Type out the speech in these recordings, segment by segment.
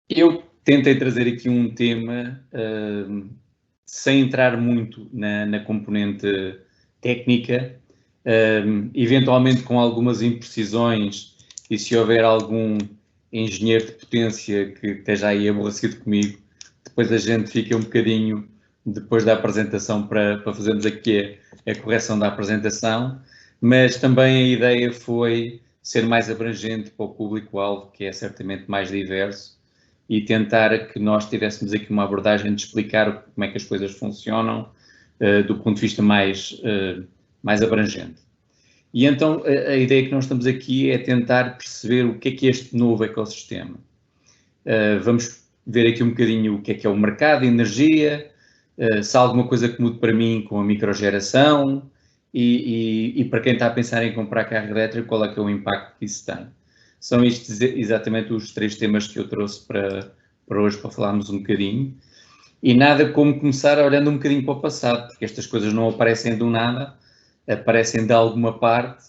Eu tentei trazer aqui um tema, sem entrar muito na componente técnica, eventualmente com algumas imprecisões, e se houver algum engenheiro de potência que esteja aí aborrecido comigo, depois a gente fica um bocadinho, depois da apresentação, para fazermos aqui a correção da apresentação, mas também a ideia foi ser mais abrangente para o público-alvo, que é certamente mais diverso, e tentar que nós tivéssemos aqui uma abordagem de explicar como é que as coisas funcionam do ponto de vista mais abrangente. E então a ideia que nós estamos aqui é tentar perceber o que é este novo ecossistema. Vamos ver aqui um bocadinho o que é o mercado de energia, se há alguma coisa que mude para mim com a microgeração e para quem está a pensar em comprar carro elétrico, qual é que é o impacto que isso tem. São estes exatamente os 3 temas que eu trouxe para hoje, para falarmos um bocadinho. E nada como começar olhando um bocadinho para o passado, porque estas coisas não aparecem do nada, aparecem de alguma parte.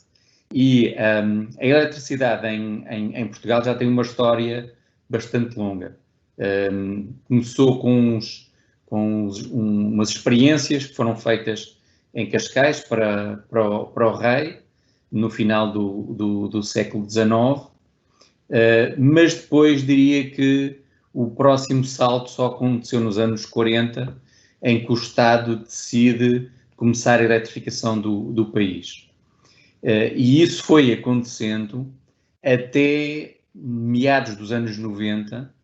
E a eletricidade em Portugal já tem uma história bastante longa. Começou com umas experiências que foram feitas em Cascais para o rei, no final do século XIX, mas depois diria que o próximo salto só aconteceu nos anos 40, em que o Estado decide começar a eletrificação do país. E isso foi acontecendo até meados dos anos 90,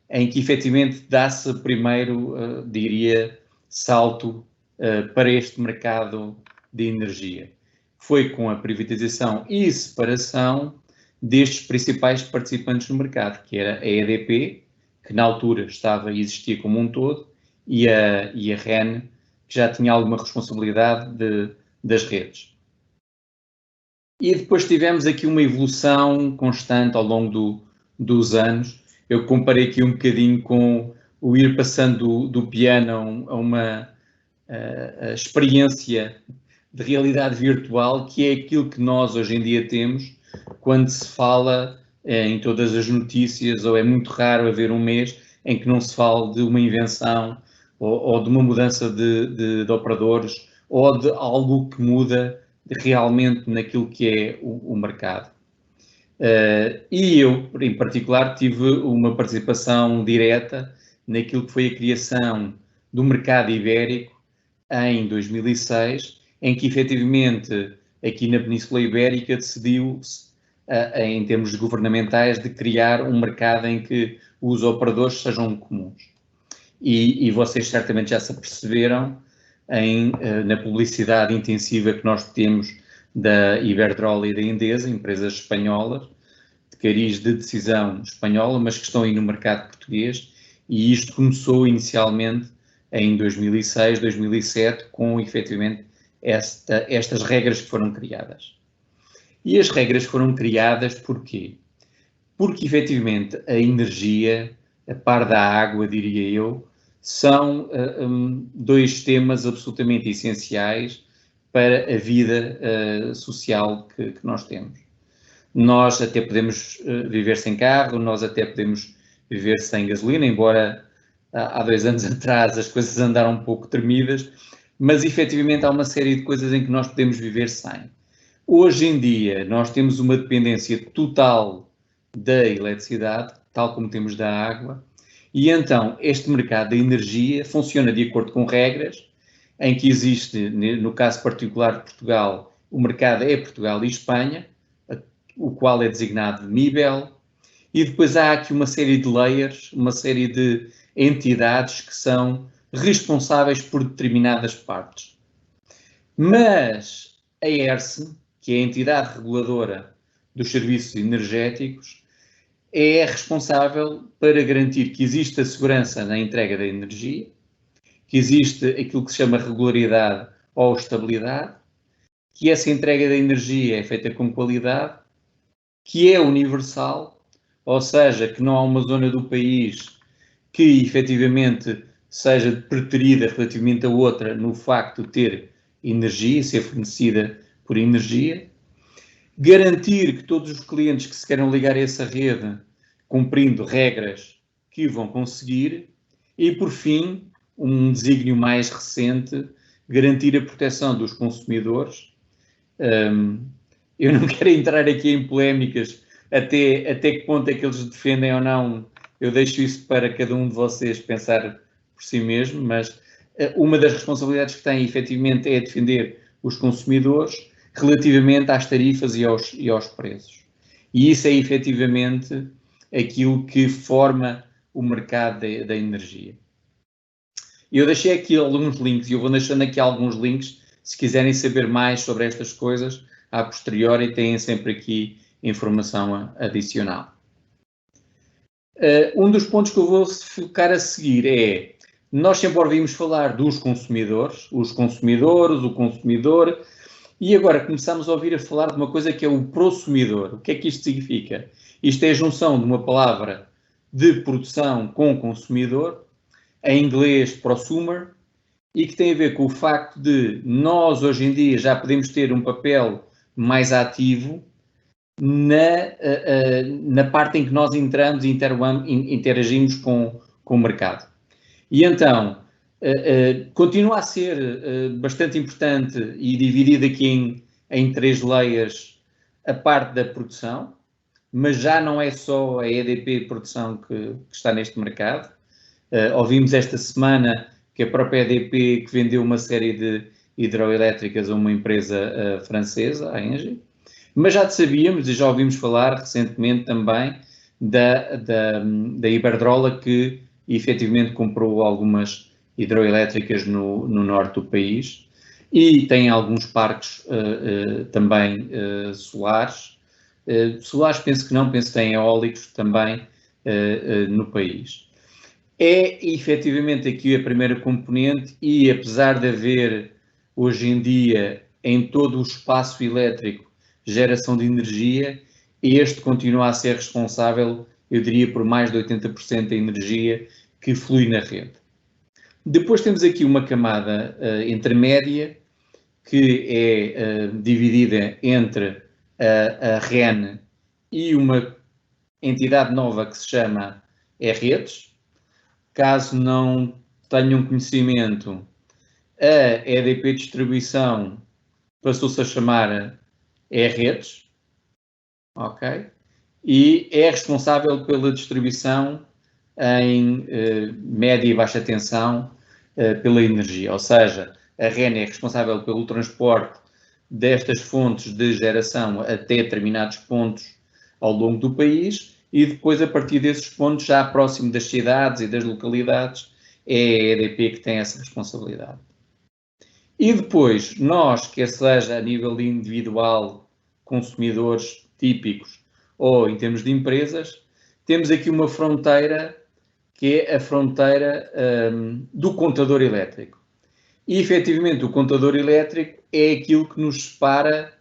em que efetivamente dá-se primeiro, diria, salto para este mercado de energia. Foi com a privatização e separação destes principais participantes no mercado, que era a EDP, que na altura estava e existia como um todo, e a REN, que já tinha alguma responsabilidade das redes. E depois tivemos aqui uma evolução constante ao longo dos anos. Eu comparei aqui um bocadinho com o ir passando do piano a uma experiência de realidade virtual, que é aquilo que nós hoje em dia temos quando se fala em todas as notícias, ou é muito raro haver um mês em que não se fale de uma invenção ou de uma mudança de operadores ou de algo que muda realmente naquilo que é o mercado. E eu, em particular, tive uma participação direta naquilo que foi a criação do mercado ibérico em 2006, em que efetivamente aqui na Península Ibérica decidiu-se, em termos governamentais, de criar um mercado em que os operadores sejam comuns. E vocês certamente já se aperceberam na publicidade intensiva que nós temos da Iberdrola e da Endesa, empresas espanholas, de cariz de decisão espanhola, mas que estão aí no mercado português, e isto começou inicialmente em 2006, 2007, com efetivamente estas regras que foram criadas. E as regras foram criadas porquê? Porque efetivamente a energia, a par da água, diria eu, são dois temas absolutamente essenciais para a vida social que nós temos. Nós até podemos viver sem carro, nós até podemos viver sem gasolina, embora há 2 anos atrás as coisas andaram um pouco tremidas, mas efetivamente há uma série de coisas em que nós podemos viver sem. Hoje em dia nós temos uma dependência total da eletricidade, tal como temos da água, e então este mercado da energia funciona de acordo com regras, em que existe, no caso particular de Portugal, o mercado é Portugal e Espanha, o qual é designado de MIBEL, e depois há aqui uma série de layers, uma série de entidades que são responsáveis por determinadas partes. Mas a ERSE, que é a entidade reguladora dos serviços energéticos, é responsável para garantir que existe a segurança na entrega da energia, que existe aquilo que se chama regularidade ou estabilidade, que essa entrega da energia é feita com qualidade, que é universal, ou seja, que não há uma zona do país que efetivamente seja preterida relativamente a outra no facto de ter energia, ser fornecida por energia, garantir que todos os clientes que se queiram ligar a essa rede, cumprindo regras que vão conseguir. E, por fim, um desígnio mais recente, garantir a proteção dos consumidores. Eu não quero entrar aqui em polémicas até que ponto é que eles defendem ou não. Eu deixo isso para cada um de vocês pensar por si mesmo, mas uma das responsabilidades que têm, efetivamente, é defender os consumidores relativamente às tarifas e aos preços. E isso é, efetivamente, aquilo que forma o mercado da energia. Eu deixei aqui alguns links, e eu vou deixando aqui alguns links, se quiserem saber mais sobre estas coisas, a posteriori têm sempre aqui informação adicional. Um dos pontos que eu vou focar a seguir é, nós sempre ouvimos falar dos consumidores, o consumidor, e agora começamos a ouvir a falar de uma coisa que é o prosumidor. O que é que isto significa? Isto é a junção de uma palavra de produção com consumidor, em inglês prosumer, e que tem a ver com o facto de nós hoje em dia já podemos ter um papel mais ativo na parte em que nós entramos e interagimos com o mercado. E então, continua a ser bastante importante e dividida aqui em 3 layers a parte da produção, mas já não é só a EDP Produção que está neste mercado. Ouvimos esta semana que a própria EDP que vendeu uma série de hidroelétricas a uma empresa francesa, a Engie, mas já sabíamos e já ouvimos falar recentemente também da Iberdrola, que efetivamente comprou algumas hidroelétricas no norte do país e tem alguns parques também solares. Solares penso que não, penso que tem eólicos também no país. É efetivamente aqui a primeira componente e apesar de haver hoje em dia em todo o espaço elétrico geração de energia, este continua a ser responsável, eu diria, por mais de 80% da energia que flui na rede. Depois temos aqui uma camada intermédia que é dividida entre a REN e uma entidade nova que se chama E-Redes. Caso não tenham conhecimento, a EDP Distribuição passou-se a chamar E-Redes, ok? E é responsável pela distribuição em média e baixa tensão pela energia, ou seja, a REN é responsável pelo transporte destas fontes de geração até determinados pontos ao longo do país e depois, a partir desses pontos, já próximo das cidades e das localidades, é a EDP que tem essa responsabilidade. E depois, nós, quer seja a nível individual, consumidores típicos ou em termos de empresas, temos aqui uma fronteira que é a fronteira do contador elétrico. E, efetivamente, o contador elétrico é aquilo que nos separa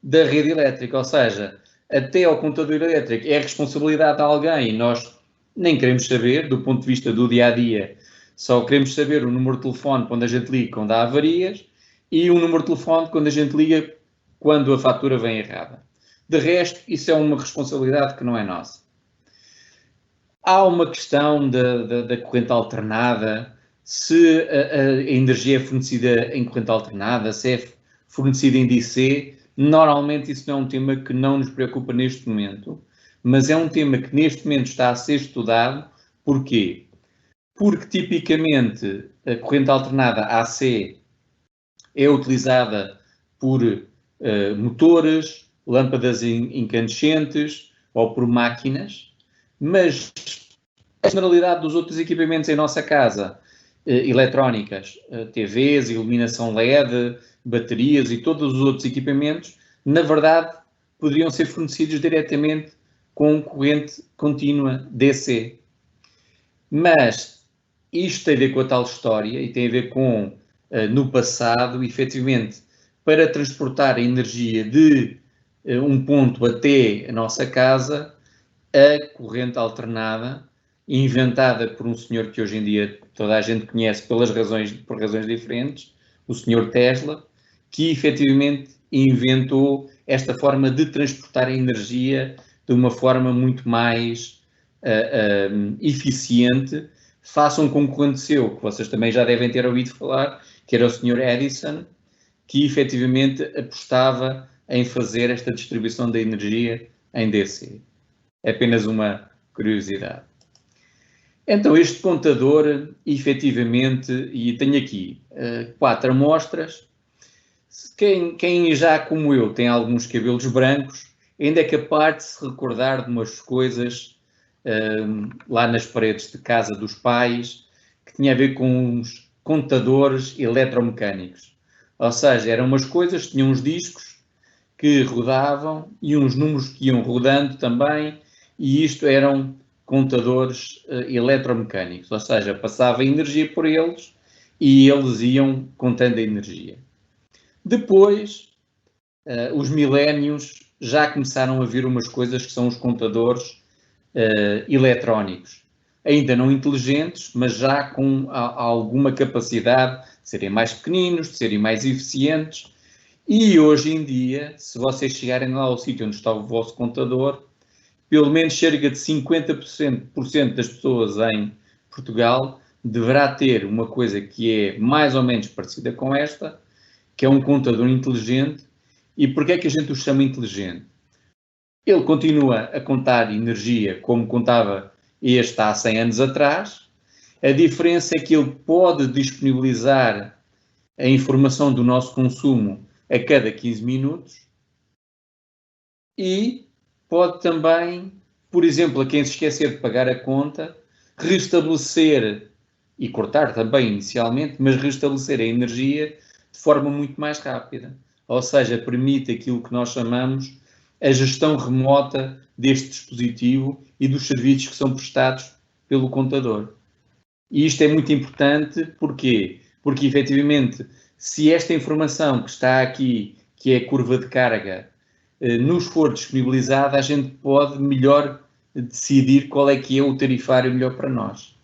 da rede elétrica, ou seja, até ao contador elétrico é a responsabilidade de alguém e nós nem queremos saber, do ponto de vista do dia-a-dia, só queremos saber o número de telefone quando a gente liga quando há avarias e o número de telefone quando a gente liga quando a fatura vem errada. De resto, isso é uma responsabilidade que não é nossa. Há uma questão da corrente alternada, se a energia é fornecida em corrente alternada, se é fornecida em DC, normalmente isso não é um tema que não nos preocupa neste momento, mas é um tema que neste momento está a ser estudado. Porquê? Porque tipicamente a corrente alternada AC é utilizada por motores, lâmpadas incandescentes ou por máquinas, mas a generalidade dos outros equipamentos em nossa casa, eletrónicas, TVs, iluminação LED, baterias e todos os outros equipamentos, na verdade, poderiam ser fornecidos diretamente com corrente contínua DC. Mas isto tem a ver com a tal história e tem a ver com, no passado, efetivamente, para transportar a energia de um ponto até a nossa casa, a corrente alternada, inventada por um senhor que hoje em dia toda a gente conhece por razões diferentes, o senhor Tesla, que efetivamente inventou esta forma de transportar a energia de uma forma muito mais eficiente face a um concorrente seu, que vocês também já devem ter ouvido falar, que era o Sr. Edison, que efetivamente apostava em fazer esta distribuição da energia em DC. É apenas uma curiosidade. Então, este contador, efetivamente, e tenho aqui 4 amostras. Quem já, como eu, tem alguns cabelos brancos, ainda é capaz de se recordar de umas coisas lá nas paredes de casa dos pais, que tinha a ver com uns contadores eletromecânicos. Ou seja, eram umas coisas, tinham uns discos que rodavam e uns números que iam rodando também, e isto eram contadores eletromecânicos, ou seja, passava energia por eles e eles iam contando a energia. Depois, os milénios já começaram a vir umas coisas que são os contadores eletrónicos, ainda não inteligentes, mas já com alguma capacidade de serem mais pequeninos, de serem mais eficientes. E hoje em dia, se vocês chegarem lá ao sítio onde está o vosso contador, pelo menos cerca de 50% das pessoas em Portugal deverá ter uma coisa que é mais ou menos parecida com esta, que é um contador inteligente. E porquê é que a gente o chama inteligente? Ele continua a contar energia como contava este há 100 anos atrás. A diferença é que ele pode disponibilizar a informação do nosso consumo a cada 15 minutos e pode também, por exemplo, a quem se esquecer de pagar a conta, restabelecer e cortar também inicialmente, mas restabelecer a energia de forma muito mais rápida. Ou seja, permite aquilo que nós chamamos a gestão remota deste dispositivo e dos serviços que são prestados pelo contador. E isto é muito importante, porquê? Porque, efetivamente, se esta informação que está aqui, que é a curva de carga, nos for disponibilizada, a gente pode melhor decidir qual é que é o tarifário melhor para nós.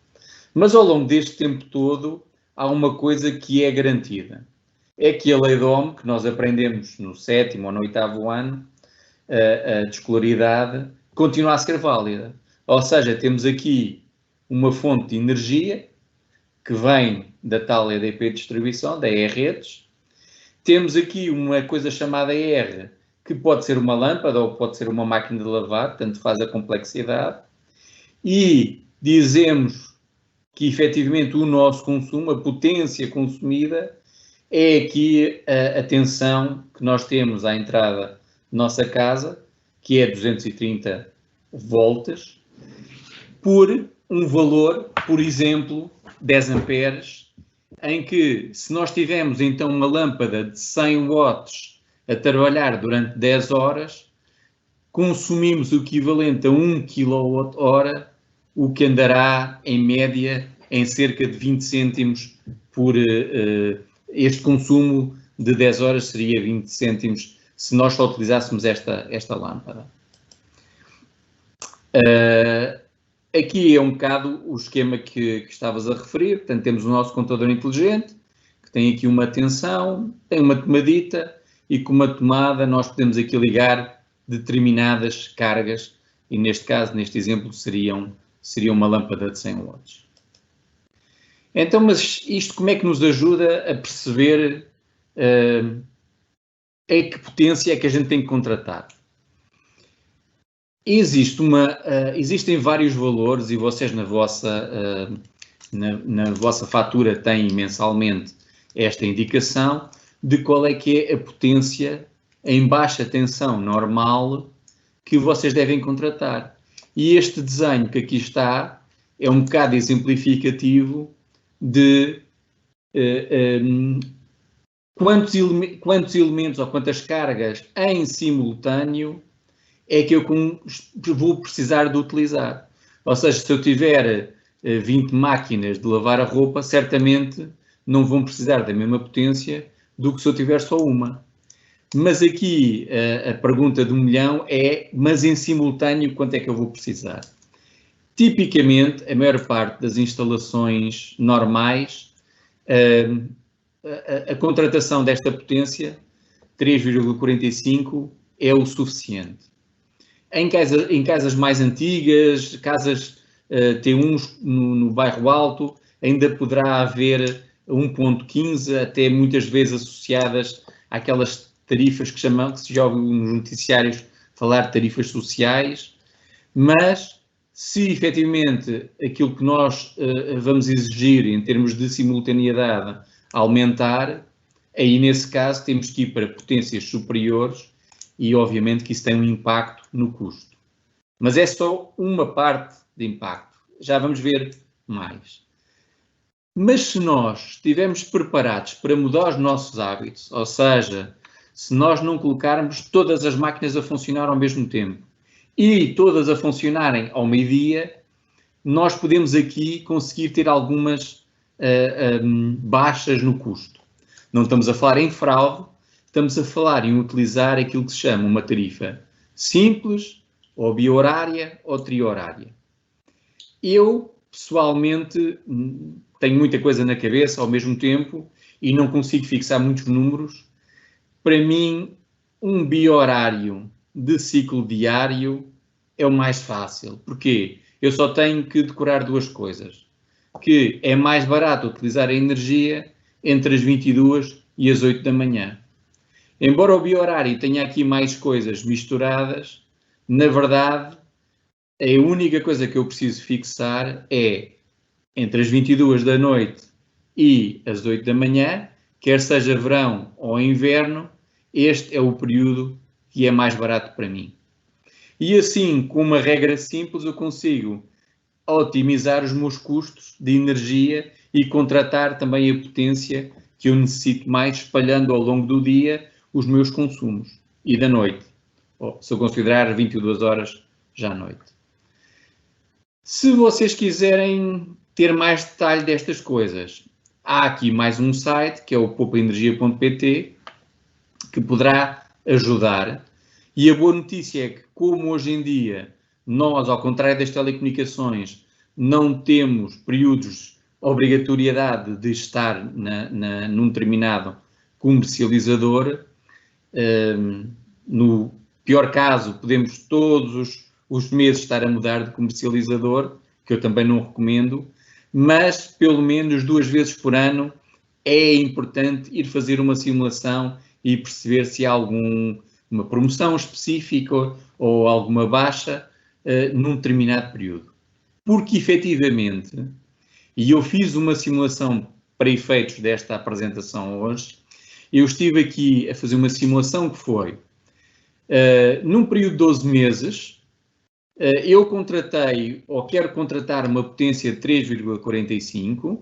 Mas ao longo deste tempo todo, há uma coisa que é garantida. É que a lei de Ohm, que nós aprendemos no 7º ou no 8º ano, de escolaridade, continua a ser válida. Ou seja, temos aqui uma fonte de energia que vem da tal EDP distribuição, da E-redes. Temos aqui uma coisa chamada ER, que pode ser uma lâmpada ou pode ser uma máquina de lavar, tanto faz a complexidade. E dizemos que, efetivamente, o nosso consumo, a potência consumida, é aqui a tensão que nós temos à entrada da nossa casa, que é 230 volts, por um valor, por exemplo, 10 amperes, em que, se nós tivermos então uma lâmpada de 100 watts a trabalhar durante 10 horas, consumimos o equivalente a 1 kWh, o que andará, em média, em cerca de 20 cêntimos por este consumo de 10 horas seria 20 cêntimos se nós só utilizássemos esta lâmpada. Aqui é um bocado o esquema que estavas a referir. Portanto, temos o nosso contador inteligente, que tem aqui uma tensão, tem uma tomadita, e com uma tomada nós podemos aqui ligar determinadas cargas, e neste caso, neste exemplo, seria uma lâmpada de 100 watts. Então, mas isto como é que nos ajuda a perceber que potência é que a gente tem que contratar? Existem vários valores e vocês na vossa fatura têm mensalmente esta indicação de qual é que é a potência em baixa tensão normal que vocês devem contratar. E este desenho que aqui está é um bocado exemplificativo de quantos elementos ou quantas cargas em simultâneo é que eu vou precisar de utilizar. Ou seja, se eu tiver 20 máquinas de lavar a roupa, certamente não vão precisar da mesma potência do que se eu tiver só uma. Mas aqui a pergunta do milhão é, mas em simultâneo quanto é que eu vou precisar? Tipicamente, a maior parte das instalações normais, a contratação desta potência, 3,45, é o suficiente. Em casas mais antigas, casas T1s no bairro Alto, ainda poderá haver 1.15, até muitas vezes associadas àquelas tarifas que se já ouviu nos noticiários falar de tarifas sociais, mas se efetivamente aquilo que nós vamos exigir em termos de simultaneidade aumentar, aí nesse caso temos que ir para potências superiores e obviamente que isso tem um impacto no custo. Mas é só uma parte de impacto, já vamos ver mais. Mas se nós estivermos preparados para mudar os nossos hábitos, ou seja, se nós não colocarmos todas as máquinas a funcionar ao mesmo tempo e todas a funcionarem ao meio-dia, nós podemos aqui conseguir ter algumas baixas no custo. Não estamos a falar em fraude, estamos a falar em utilizar aquilo que se chama uma tarifa simples, ou bi-horária, ou tri-horária. Eu, pessoalmente, tenho muita coisa na cabeça ao mesmo tempo e não consigo fixar muitos números. Para mim, um bi-horário de ciclo diário é o mais fácil. Porquê? Eu só tenho que decorar duas coisas. Que é mais barato utilizar a energia entre as 22 e as 8 da manhã. Embora o bi-horário tenha aqui mais coisas misturadas, na verdade, a única coisa que eu preciso fixar é entre as 22 da noite e as 8 da manhã, quer seja verão ou inverno, este é o período que é mais barato para mim. E assim, com uma regra simples, eu consigo otimizar os meus custos de energia e contratar também a potência que eu necessito mais, espalhando ao longo do dia os meus consumos e da noite, se eu considerar 22 horas já à noite. Se vocês quiserem ter mais detalhe destas coisas, há aqui mais um site, que é o poupaenergia.pt, que poderá ajudar. E a boa notícia é que, como hoje em dia nós, ao contrário das telecomunicações, não temos períodos de obrigatoriedade de estar num determinado comercializador, no pior caso, podemos todos os meses estar a mudar de comercializador, que eu também não recomendo, mas pelo menos 2 vezes por ano é importante ir fazer uma simulação e perceber se há alguma promoção específica ou alguma baixa num determinado período. Porque efetivamente, e eu fiz uma simulação para efeitos desta apresentação hoje, eu estive aqui a fazer uma simulação que foi, num período de 12 meses, eu contratei, ou quero contratar, uma potência de 3,45.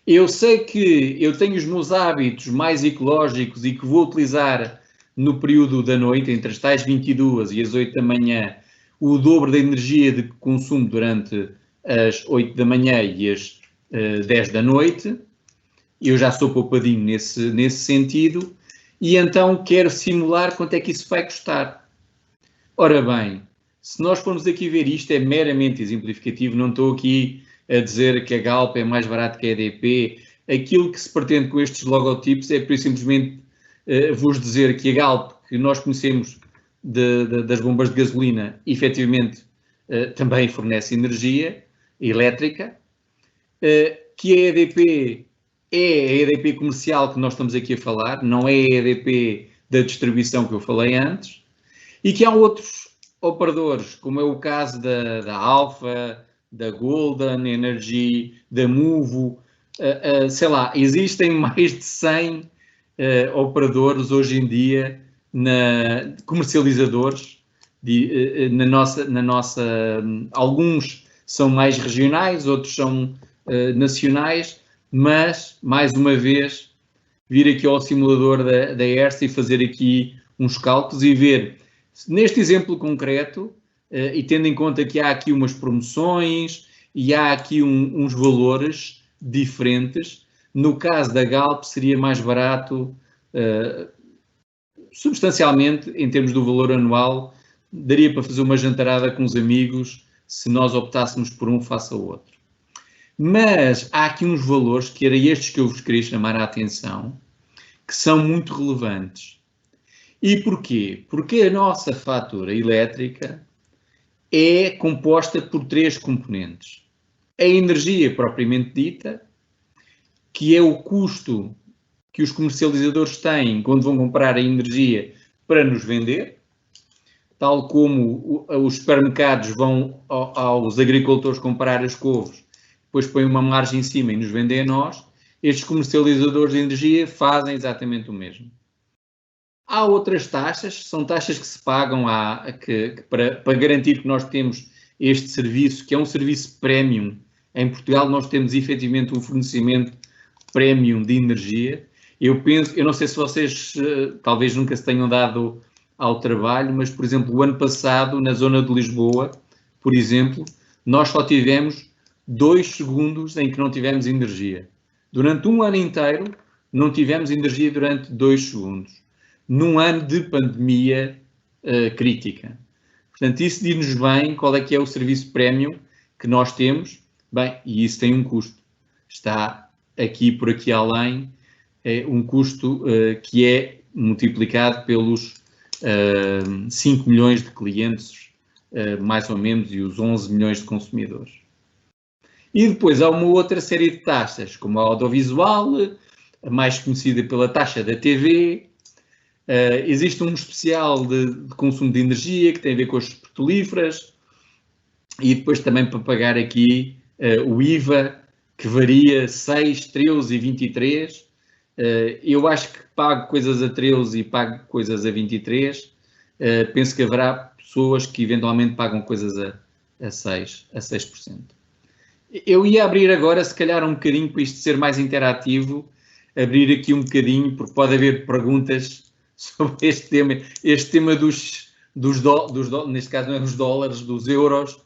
Eu sei que eu tenho os meus hábitos mais ecológicos e que vou utilizar no período da noite, entre as tais 22 e as 8 da manhã, o dobro da energia de consumo durante as 8 da manhã e as 10 da noite. Eu já sou poupadinho nesse sentido e então quero simular quanto é que isso vai custar. Ora bem, se nós formos aqui ver isto, é meramente exemplificativo, não estou aqui a dizer que a Galp é mais barato que a EDP. Aquilo que se pretende com estes logotipos é por simplesmente vos dizer que a Galp, que nós conhecemos das bombas de gasolina, efetivamente também fornece energia elétrica, que a EDP é a EDP comercial que nós estamos aqui a falar, não é a EDP da distribuição que eu falei antes, e que há outros operadores, como é o caso da Alfa, da Golden Energy, da Movo, sei lá, existem mais de 100 operadores hoje em dia, comercializadores, na nossa, alguns são mais regionais, outros são nacionais, mas, mais uma vez, vir aqui ao simulador da ERSA e fazer aqui uns cálculos e ver, neste exemplo concreto, e tendo em conta que há aqui umas promoções e há aqui uns valores diferentes, no caso da Galp seria mais barato, substancialmente, em termos do valor anual, daria para fazer uma jantarada com os amigos se nós optássemos por um face ao outro. Mas há aqui uns valores, que era estes que eu vos queria chamar a atenção, que são muito relevantes. E porquê? Porque a nossa fatura elétrica é composta por 3 componentes. A energia propriamente dita, que é o custo que os comercializadores têm quando vão comprar a energia para nos vender, tal como os supermercados vão aos agricultores comprar as couves, depois põem uma margem em cima e nos vendem a nós, estes comercializadores de energia fazem exatamente o mesmo. Há outras taxas, são taxas que se pagam para garantir que nós temos este serviço, que é um serviço premium. Em Portugal nós temos efetivamente um fornecimento premium de energia. Eu não sei se vocês talvez nunca se tenham dado ao trabalho, mas, por exemplo, o ano passado, na zona de Lisboa, por exemplo, nós só tivemos 2 segundos em que não tivemos energia. Durante um ano inteiro, não tivemos energia durante 2 segundos. Num ano de pandemia crítica. Portanto, isso diz-nos bem qual é que é o serviço premium que nós temos. Bem, e isso tem um custo. Está aqui por aqui além, um custo que é multiplicado pelos 5 milhões de clientes, mais ou menos, e os 11 milhões de consumidores. E depois há uma outra série de taxas, como a audiovisual, a mais conhecida pela taxa da TV. Existe um especial de consumo de energia que tem a ver com as petrolíferas e depois também para pagar aqui o IVA, que varia 6, 13 e 23. Eu acho que pago coisas a 13 e pago coisas a 23. Penso que haverá pessoas que eventualmente pagam coisas a 6%. Eu ia abrir agora, se calhar, um bocadinho para isto ser mais interativo, abrir aqui um bocadinho, porque pode haver perguntas sobre este tema neste caso não é dos dólares, dos euros,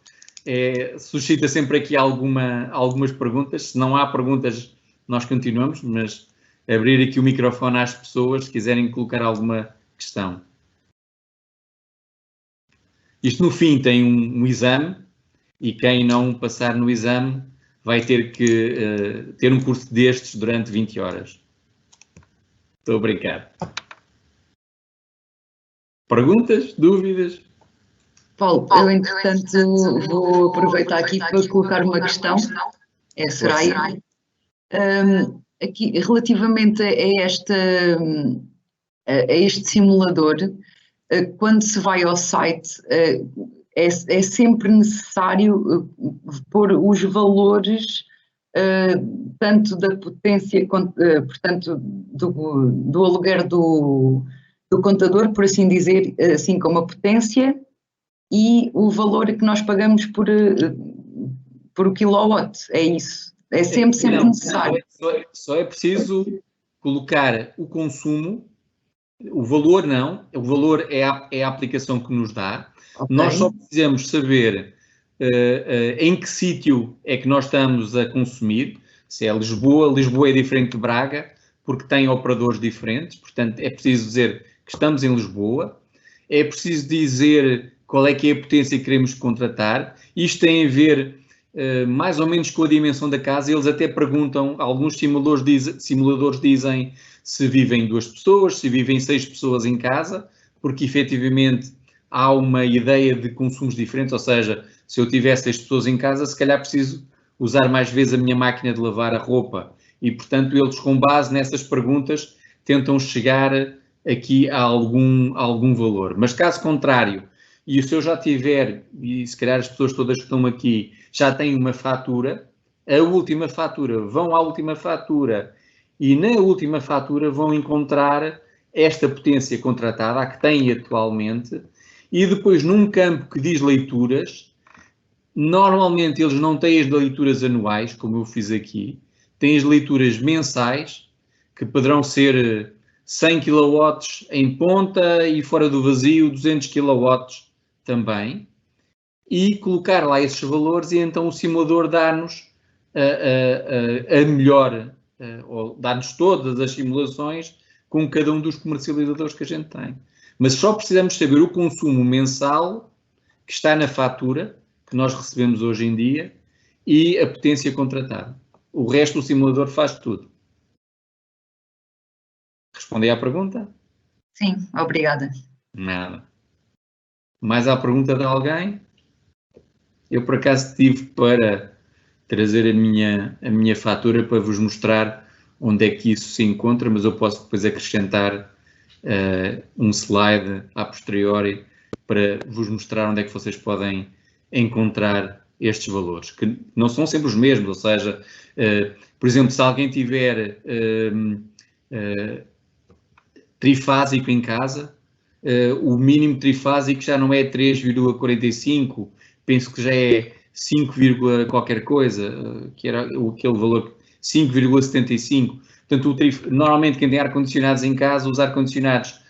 suscita sempre aqui algumas perguntas. Se não há perguntas, nós continuamos, mas abrir aqui o microfone às pessoas que quiserem colocar alguma questão. Isto no fim tem um exame e quem não passar no exame vai ter que ter um curso destes durante 20 horas. Estou a brincar. Perguntas? Dúvidas? Paulo, eu entretanto vou aproveitar aqui para colocar uma questão. É Soraya. Aqui, relativamente a este simulador, quando se vai ao site, é sempre necessário pôr os valores tanto da potência, portanto, do aluguer do contador, por assim dizer, assim como a potência, e o valor que nós pagamos por o kilowatt, é isso? É sempre necessário. Só é preciso colocar o consumo, o valor não, o valor é a aplicação que nos dá. Okay. Nós só precisamos saber em que sítio é que nós estamos a consumir, se é Lisboa. Lisboa é diferente de Braga, porque tem operadores diferentes, portanto é preciso dizer que estamos em Lisboa, é preciso dizer qual é que é a potência que queremos contratar. Isto tem a ver mais ou menos com a dimensão da casa. Eles até perguntam, alguns simuladores dizem se vivem 2 pessoas, se vivem 6 pessoas em casa, porque efetivamente há uma ideia de consumos diferentes, ou seja, se eu tiver 6 pessoas em casa, se calhar preciso usar mais vezes a minha máquina de lavar a roupa. E, portanto, eles, com base nessas perguntas, tentam chegar aqui a algum valor. Mas, caso contrário, e se eu já tiver, e se calhar as pessoas todas que estão aqui já têm uma fatura, a última fatura, vão à última fatura e na última fatura vão encontrar esta potência contratada, a que têm atualmente, e depois num campo que diz leituras, normalmente eles não têm as leituras anuais, como eu fiz aqui, têm as leituras mensais, que poderão ser 100 kW em ponta e fora do vazio 200 kW também, e colocar lá esses valores e então o simulador dá-nos a melhor, ou dá-nos todas as simulações com cada um dos comercializadores que a gente tem. Mas só precisamos saber o consumo mensal que está na fatura que nós recebemos hoje em dia e a potência contratada. O resto do simulador faz tudo. Respondi à pergunta? Sim, obrigada. Nada. Mais à pergunta de alguém? Eu, por acaso, tive para trazer a minha fatura para vos mostrar onde é que isso se encontra, mas eu posso depois acrescentar um slide a posteriori para vos mostrar onde é que vocês podem encontrar estes valores, que não são sempre os mesmos, ou seja, por exemplo, se alguém tiver trifásico em casa, o mínimo trifásico já não é 3,45, penso que já é 5, qualquer coisa, que era aquele valor 5,75. Portanto, normalmente quem tem ar-condicionados em casa, os ar-condicionados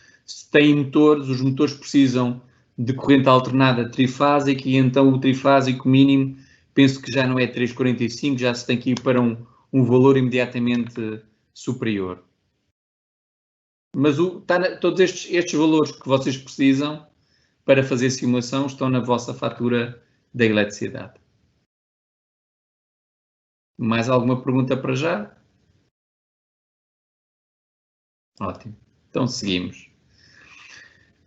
têm motores, os motores precisam de corrente alternada trifásica e então o trifásico mínimo penso que já não é 3,45, já se tem que ir para um valor imediatamente superior. Mas todos estes valores que vocês precisam para fazer simulação estão na vossa fatura da eletricidade. Mais alguma pergunta para já? Ótimo. Então seguimos.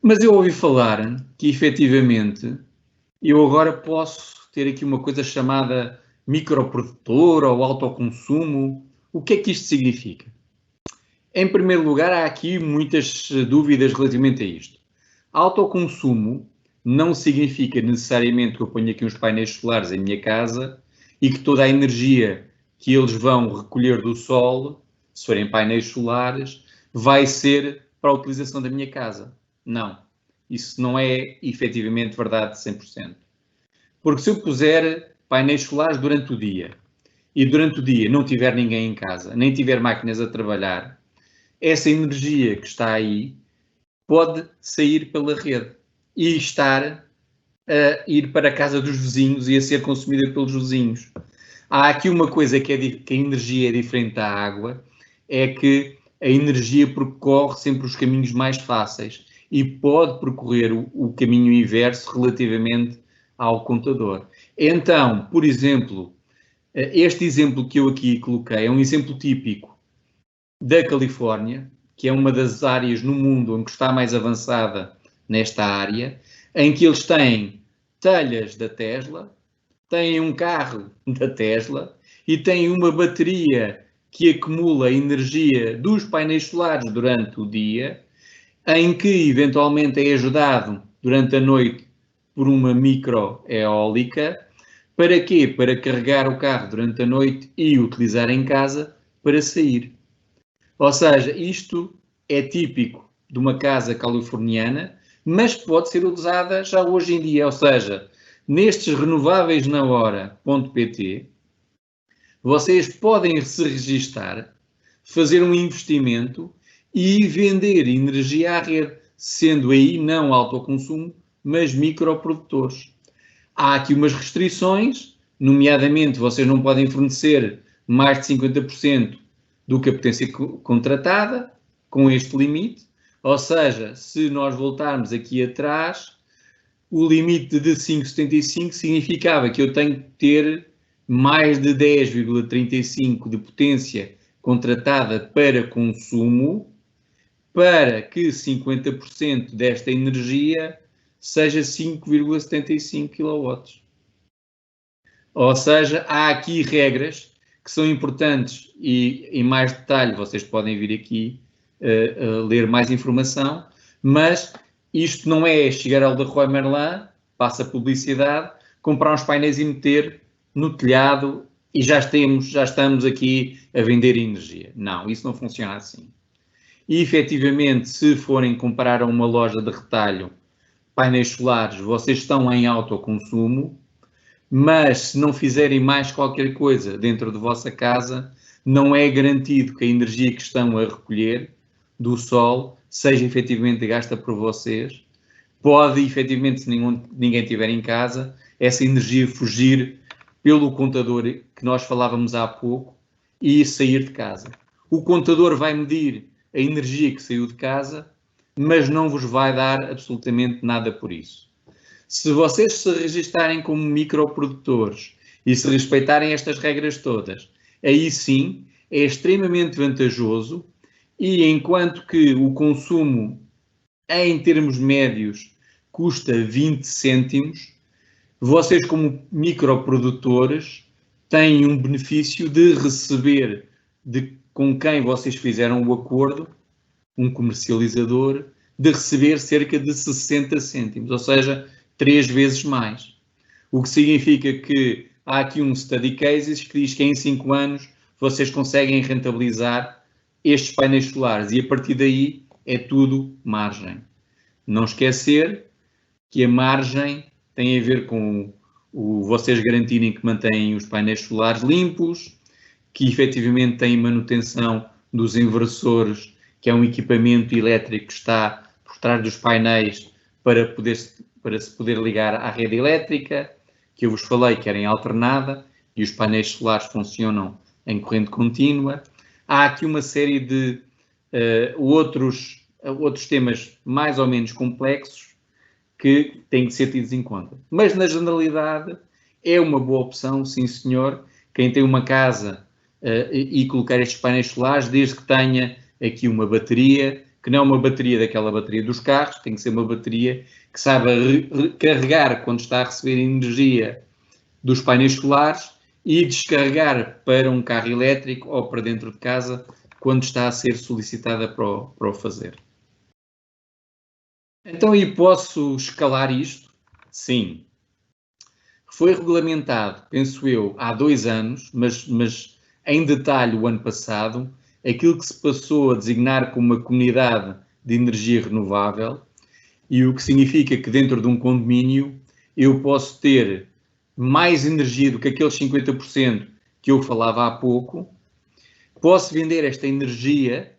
Mas eu ouvi falar que efetivamente eu agora posso ter aqui uma coisa chamada microprodutor ou autoconsumo. O que é que isto significa? Em primeiro lugar, há aqui muitas dúvidas relativamente a isto. Autoconsumo não significa necessariamente que eu ponha aqui uns painéis solares em minha casa e que toda a energia que eles vão recolher do sol, se forem painéis solares, vai ser para a utilização da minha casa. Não. Isso não é efetivamente verdade de 100%. Porque se eu puser painéis solares durante o dia e durante o dia não tiver ninguém em casa, nem tiver máquinas a trabalhar, essa energia que está aí pode sair pela rede e estar a ir para a casa dos vizinhos e a ser consumida pelos vizinhos. Há aqui uma coisa que a energia é diferente da água, é que a energia percorre sempre os caminhos mais fáceis e pode percorrer o caminho inverso relativamente ao contador. Então, por exemplo, este exemplo que eu aqui coloquei é um exemplo típico da Califórnia, que é uma das áreas no mundo em que está mais avançada nesta área, em que eles têm telhas da Tesla, têm um carro da Tesla e têm uma bateria que acumula energia dos painéis solares durante o dia, em que eventualmente é ajudado durante a noite por uma microeólica. Para quê? Para carregar o carro durante a noite e utilizar em casa para sair. Ou seja, isto é típico de uma casa californiana, mas pode ser usada já hoje em dia. Ou seja, nestes renováveis na hora.pt, vocês podem se registar, fazer um investimento e vender energia à rede, sendo aí não autoconsumo, mas microprodutores. Há aqui umas restrições, nomeadamente vocês não podem fornecer mais de 50% do que a potência contratada, com este limite, ou seja, se nós voltarmos aqui atrás, o limite de 5,75 significava que eu tenho que ter mais de 10,35 de potência contratada para consumo, para que 50% desta energia seja 5,75 kW. Ou seja, há aqui regras que são importantes e em mais detalhe vocês podem vir aqui ler mais informação, mas isto não é chegar ao Leroy Merlin, passa publicidade, comprar uns painéis e meter no telhado e já estamos aqui a vender energia. Não, isso não funciona assim. E efetivamente, se forem comprar a uma loja de retalho painéis solares, vocês estão em autoconsumo, mas se não fizerem mais qualquer coisa dentro de vossa casa, não é garantido que a energia que estão a recolher do sol seja efetivamente gasta por vocês. Pode, efetivamente, se ninguém estiver em casa, essa energia fugir pelo contador que nós falávamos há pouco e sair de casa. O contador vai medir a energia que saiu de casa, mas não vos vai dar absolutamente nada por isso. Se vocês se registarem como microprodutores e se respeitarem estas regras todas, aí sim é extremamente vantajoso e enquanto que o consumo em termos médios, custa 20 cêntimos, vocês, como microprodutores, têm um benefício de receber com quem vocês fizeram o acordo, um comercializador, de receber cerca de 60 cêntimos, ou seja, 3 vezes mais. O que significa que há aqui um study cases que diz que em 5 anos vocês conseguem rentabilizar estes painéis solares e a partir daí é tudo margem. Não esquecer que a margem tem a ver com vocês garantirem que mantêm os painéis solares limpos, que efetivamente têm manutenção dos inversores, que é um equipamento elétrico que está por trás dos painéis para se poder ligar à rede elétrica, que eu vos falei que era em alternada, e os painéis solares funcionam em corrente contínua. Há aqui uma série de outros temas mais ou menos complexos que têm que ser tidos em conta. Mas, na generalidade, é uma boa opção, sim senhor, quem tem uma casa e colocar estes painéis solares, desde que tenha aqui uma bateria, que não é uma bateria daquela bateria dos carros, tem que ser uma bateria que saiba carregar quando está a receber energia dos painéis solares e descarregar para um carro elétrico ou para dentro de casa quando está a ser solicitada para o fazer. Então, e posso escalar isto? Sim. Foi regulamentado, penso eu, há 2 anos, mas em detalhe o ano passado, aquilo que se passou a designar como uma comunidade de energia renovável, e o que significa que dentro de um condomínio eu posso ter mais energia do que aqueles 50% que eu falava há pouco, posso vender esta energia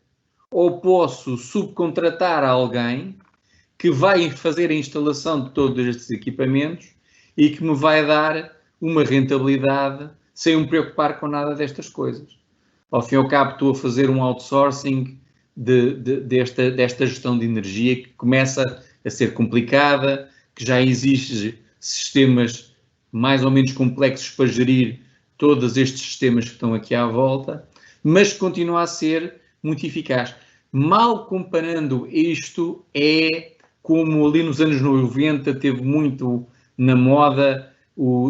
ou posso subcontratar a alguém que vai fazer a instalação de todos estes equipamentos e que me vai dar uma rentabilidade sem me preocupar com nada destas coisas. Ao fim e ao cabo, estou a fazer um outsourcing desta gestão de energia que começa a ser complicada, que já exige sistemas mais ou menos complexos para gerir todos estes sistemas que estão aqui à volta, mas continua a ser muito eficaz. Mal comparando isto, é como ali nos anos 90 teve muito na moda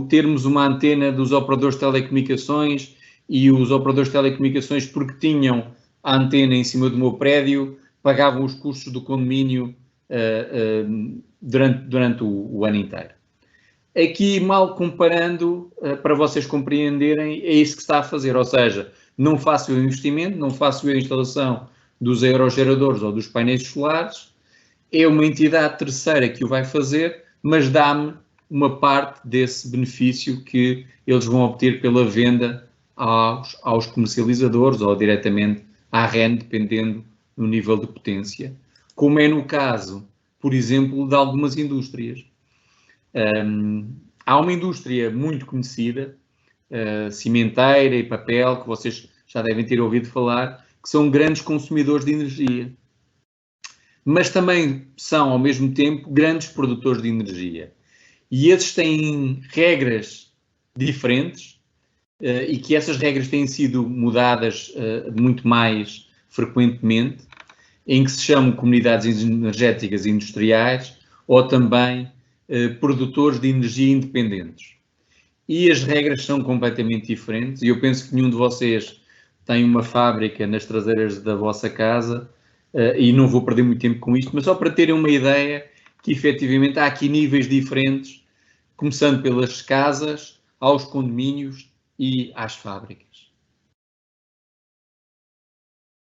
termos uma antena dos operadores de telecomunicações e os operadores de telecomunicações, porque tinham a antena em cima do meu prédio, pagavam os custos do condomínio durante o ano inteiro. Aqui, mal comparando, para vocês compreenderem, é isso que se está a fazer, ou seja, não faço o investimento, não faço a instalação dos aerogeradores ou dos painéis solares, é uma entidade terceira que o vai fazer, mas dá-me uma parte desse benefício que eles vão obter pela venda aos comercializadores ou diretamente à REN, dependendo do nível de potência, como é no caso, por exemplo, de algumas indústrias. Há uma indústria muito conhecida, cimenteira e papel, que vocês já devem ter ouvido falar, que são grandes consumidores de energia. Mas também são, ao mesmo tempo, grandes produtores de energia. E esses têm regras diferentes e que essas regras têm sido mudadas muito mais frequentemente, em que se chamam comunidades energéticas industriais ou também produtores de energia independentes. E as regras são completamente diferentes e eu penso que nenhum de vocês tem uma fábrica nas traseiras da vossa casa e não vou perder muito tempo com isto, mas só para terem uma ideia que efetivamente há aqui níveis diferentes, começando pelas casas, aos condomínios e às fábricas.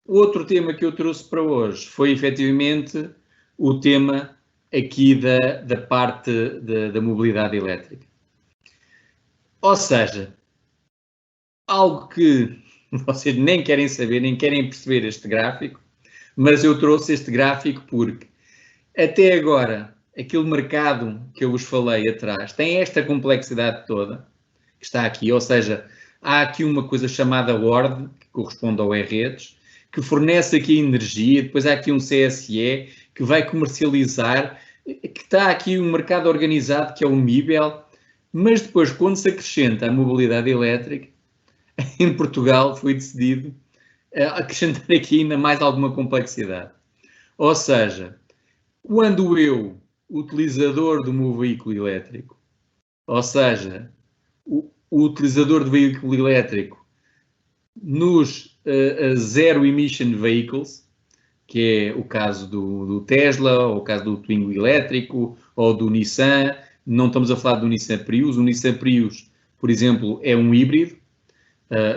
O outro tema que eu trouxe para hoje foi efetivamente o tema aqui da parte da mobilidade elétrica. Ou seja, algo que vocês nem querem saber, nem querem perceber este gráfico, mas eu trouxe este gráfico porque até agora aquele mercado que eu vos falei atrás tem esta complexidade toda que está aqui, ou seja, há aqui uma coisa chamada ORD, que corresponde ao E-Redes, que fornece aqui energia, depois há aqui um CSE que vai comercializar, que está aqui um mercado organizado que é o MIBEL, mas depois quando se acrescenta a mobilidade elétrica, em Portugal foi decidido acrescentar aqui ainda mais alguma complexidade. Ou seja, Quando eu, utilizador do meu veículo elétrico, ou seja, o utilizador do veículo elétrico nos zero emission vehicles, que é o caso do Tesla, ou o caso do Twingo elétrico, ou do Nissan, não estamos a falar do Nissan Prius. O Nissan Prius, por exemplo, é um híbrido,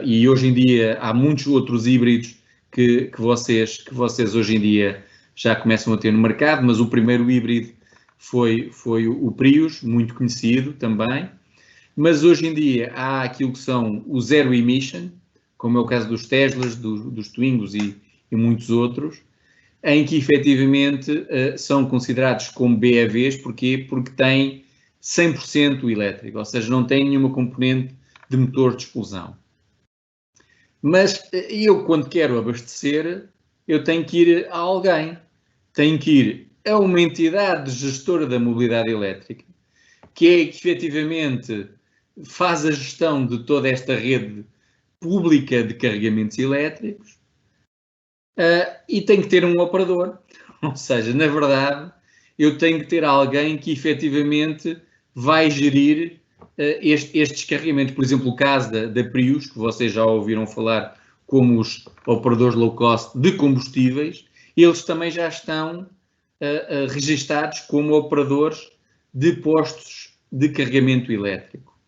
e hoje em dia há muitos outros híbridos que vocês hoje em dia já começam a ter no mercado, mas o primeiro híbrido foi o Prius, muito conhecido também. Mas hoje em dia há aquilo que são o zero emission, como é o caso dos Teslas, dos Twingos e muitos outros, em que efetivamente são considerados como BEVs. Porquê? Porque têm 100% elétrico, ou seja, não têm nenhuma componente de motor de explosão. Mas eu, quando quero abastecer, eu tenho que ir a alguém, tenho que ir a uma entidade gestora da mobilidade elétrica, que é que efetivamente faz a gestão de toda esta rede pública de carregamentos elétricos, e tem que ter um operador. Ou seja, na verdade, eu tenho que ter alguém que efetivamente vai gerir estes carregamentos. Por exemplo, o caso da Prius, que vocês já ouviram falar como os operadores low cost de combustíveis, eles também já estão registados como operadores de postos de carregamento elétrico.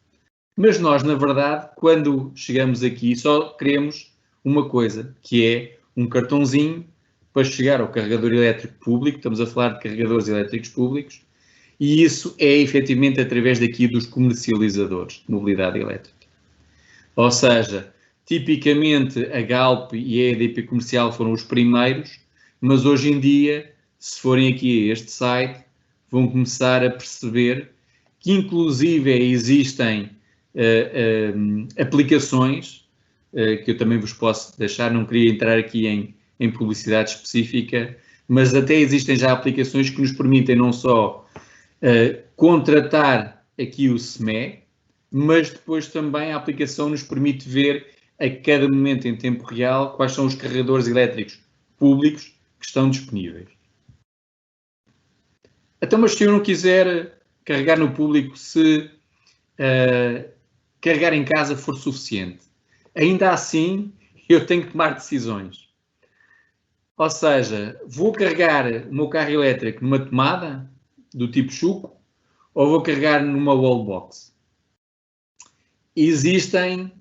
Mas nós, na verdade, quando chegamos aqui, só queremos uma coisa, que é um cartãozinho para chegar ao carregador elétrico público. Estamos a falar de carregadores elétricos públicos, e isso é efetivamente através daqui dos comercializadores de mobilidade elétrica. Ou seja, tipicamente a Galp e a EDP Comercial foram os primeiros, mas hoje em dia, se forem aqui a este site, vão começar a perceber que inclusive existem aplicações, que eu também vos posso deixar, não queria entrar aqui em publicidade específica, mas até existem já aplicações que nos permitem não só contratar aqui o SME, mas depois também a aplicação nos permite ver a cada momento em tempo real quais são os carregadores elétricos públicos que estão disponíveis. Então, mas se eu não quiser carregar no público, se carregar em casa for suficiente, ainda assim eu tenho que tomar decisões. Ou seja, vou carregar o meu carro elétrico numa tomada do tipo Chuco ou vou carregar numa wallbox? Existem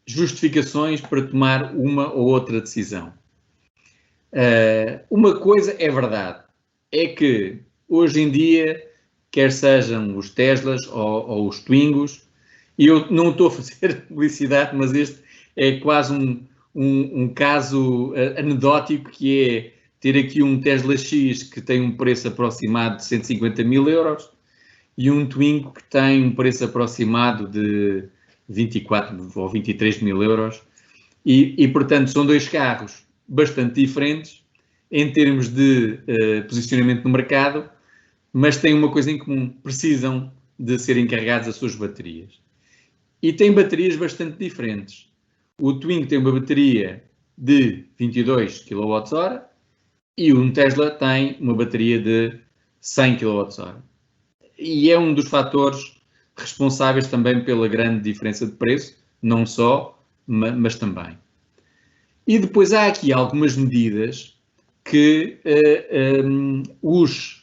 justificações para tomar uma ou outra decisão. Uma coisa é verdade, é que hoje em dia, quer sejam os Teslas ou os Twingos, e eu não estou a fazer publicidade, mas este é quase um caso anedótico, que é ter aqui um Tesla X que tem um preço aproximado de 150 mil euros e um Twingo que tem um preço aproximado de 24 ou 23 mil euros. E portanto, são dois carros bastante diferentes em termos de posicionamento no mercado, mas têm uma coisa em comum: precisam de serem carregados as suas baterias. E têm baterias bastante diferentes. O Twingo tem uma bateria de 22 kWh e um Tesla tem uma bateria de 100 kWh. E é um dos fatores responsáveis também pela grande diferença de preço, não só, mas também. E depois há aqui algumas medidas que os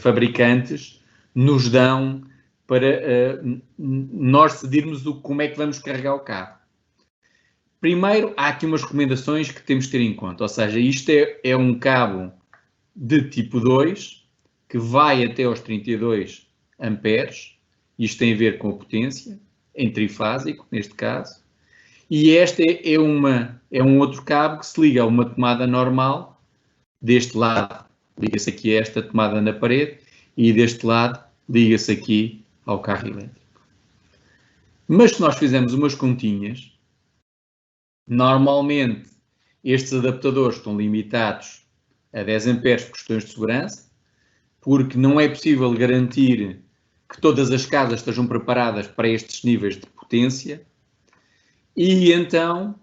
fabricantes nos dão para nós decidirmos como é que vamos carregar o carro. Primeiro, há aqui umas recomendações que temos de ter em conta, ou seja, isto é um cabo de tipo 2 que vai até aos 32 amperes, isto tem a ver com a potência, em trifásico, neste caso, e este é um outro cabo que se liga a uma tomada normal. Deste lado liga-se aqui a esta tomada na parede e deste lado liga-se aqui ao carro elétrico. Mas se nós fizermos umas continhas, normalmente estes adaptadores estão limitados a 10 amperes por questões de segurança, porque não é possível garantir que todas as casas estejam preparadas para estes níveis de potência. E então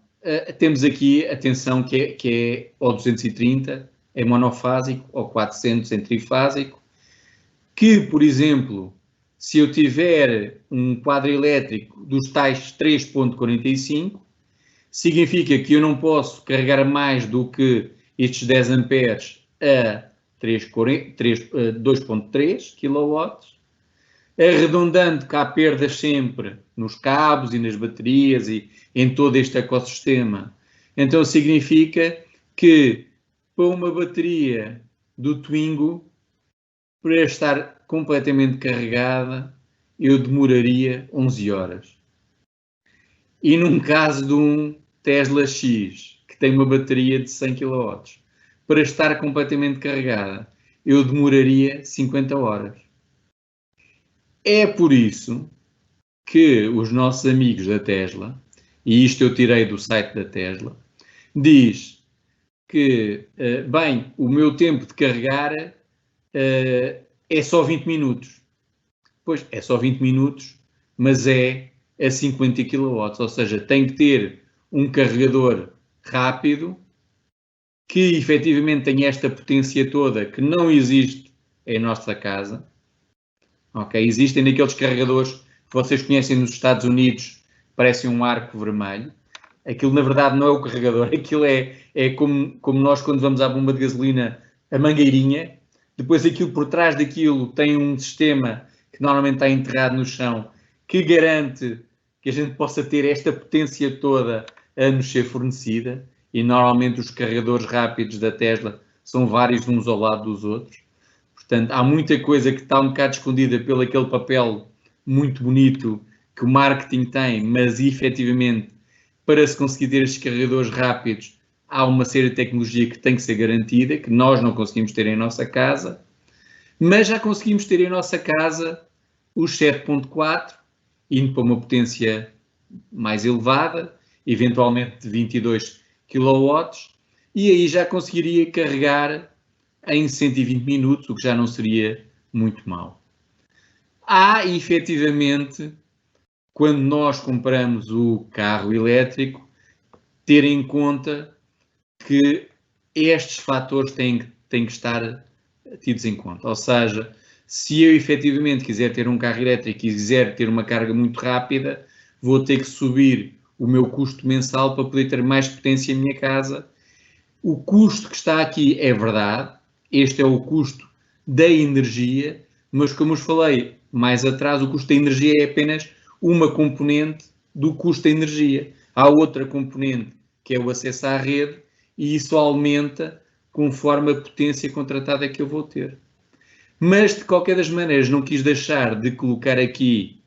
temos aqui, atenção, que é ao 230 em monofásico ou 400 em trifásico, que, por exemplo, se eu tiver um quadro elétrico dos tais 3.45, significa que eu não posso carregar mais do que estes 10 amperes a 2.3 kW, arredondando que há perdas sempre nos cabos e nas baterias e em todo este ecossistema. Então significa que para uma bateria do Twingo, para estar completamente carregada, eu demoraria 11 horas. E num caso de um Tesla X, que tem uma bateria de 100 kW, para estar completamente carregada, eu demoraria 50 horas. É por isso que os nossos amigos da Tesla, e isto eu tirei do site da Tesla, diz que, bem, o meu tempo de carregar é só 20 minutos. Pois, é só 20 minutos, mas é a 50 kW, ou seja, tem que ter um carregador rápido que efetivamente tem esta potência toda que não existe em nossa casa. Ok? Existem aqueles carregadores que vocês conhecem nos Estados Unidos, parecem um arco vermelho. Aquilo, na verdade, não é o carregador. Aquilo é como nós, quando vamos à bomba de gasolina, a mangueirinha. Depois, aquilo por trás daquilo tem um sistema que normalmente está enterrado no chão, que garante que a gente possa ter esta potência toda a nos ser fornecida. E, normalmente, os carregadores rápidos da Tesla são vários uns ao lado dos outros. Portanto, há muita coisa que está um bocado escondida pelo aquele papel muito bonito que o marketing tem, mas efetivamente, para se conseguir ter estes carregadores rápidos, há uma série de tecnologia que tem que ser garantida, que nós não conseguimos ter em nossa casa, mas já conseguimos ter em nossa casa os 7.4, indo para uma potência mais elevada, eventualmente de 22 kW, e aí já conseguiria carregar em 120 minutos, o que já não seria muito mau. Há, efetivamente, quando nós compramos o carro elétrico, ter em conta que estes fatores têm que estar tidos em conta. Ou seja, se eu efetivamente quiser ter um carro elétrico e quiser ter uma carga muito rápida, vou ter que subir o meu custo mensal para poder ter mais potência em minha casa. O custo que está aqui é verdade, este é o custo da energia, mas como vos falei mais atrás, o custo da energia é apenas uma componente do custo da energia. Há outra componente que é o acesso à rede e isso aumenta conforme a potência contratada que eu vou ter. Mas, de qualquer das maneiras, não quis deixar de colocar aqui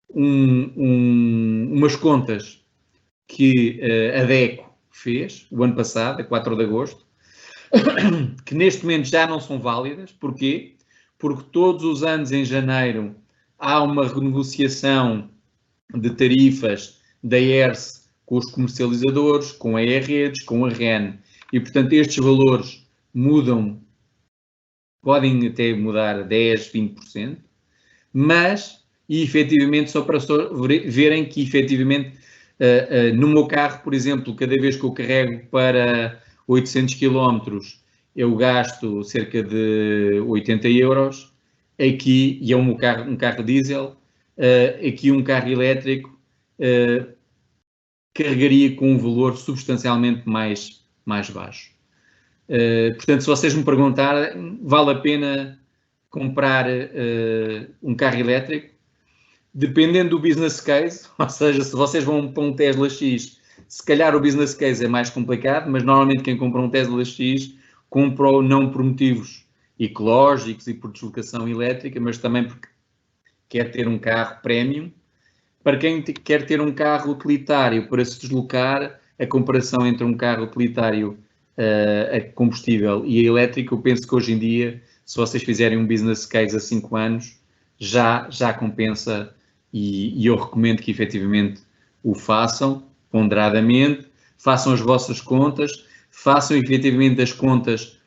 umas contas que a DECO fez o ano passado, a 4 de agosto, que neste momento já não são válidas. Porquê? Porque todos os anos em janeiro há uma renegociação de tarifas da ERSE com os comercializadores, com a E-Redes, com a REN, e portanto estes valores mudam, podem até mudar 10, 20%, mas, e efetivamente, só para verem que efetivamente no meu carro, por exemplo, cada vez que eu carrego para 800 km, eu gasto cerca de 80 euros. Aqui, e é um carro diesel, aqui um carro elétrico carregaria com um valor substancialmente mais baixo. Portanto, se vocês me perguntarem, vale a pena comprar um carro elétrico? Dependendo do business case, ou seja, se vocês vão para um Tesla X, se calhar o business case é mais complicado, mas normalmente quem compra um Tesla X compra não por motivos ecológicos e por deslocação elétrica, mas também porque quer ter um carro premium. Para quem quer ter um carro utilitário para se deslocar, a comparação entre um carro utilitário a combustível e a elétrico, eu penso que hoje em dia, se vocês fizerem um business case a 5 anos, já compensa e eu recomendo que efetivamente o façam ponderadamente, façam as vossas contas, façam efetivamente as contas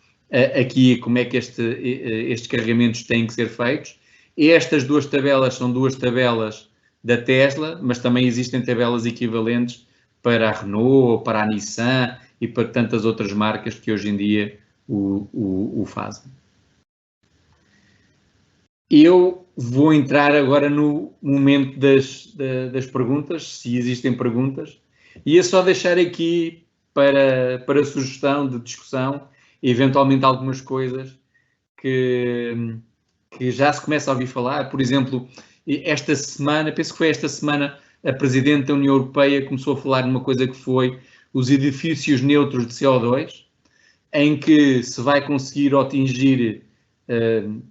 aqui, como é que estes carregamentos têm que ser feitos. E estas duas tabelas são duas tabelas da Tesla, mas também existem tabelas equivalentes para a Renault, para a Nissan e para tantas outras marcas que hoje em dia o fazem. Eu vou entrar agora no momento das perguntas, se existem perguntas, e é só deixar aqui para sugestão de discussão, eventualmente algumas coisas que já se começa a ouvir falar. Por exemplo, esta semana, penso que foi esta semana, a Presidente da União Europeia começou a falar numa coisa que foi os edifícios neutros de CO2, em que se vai conseguir atingir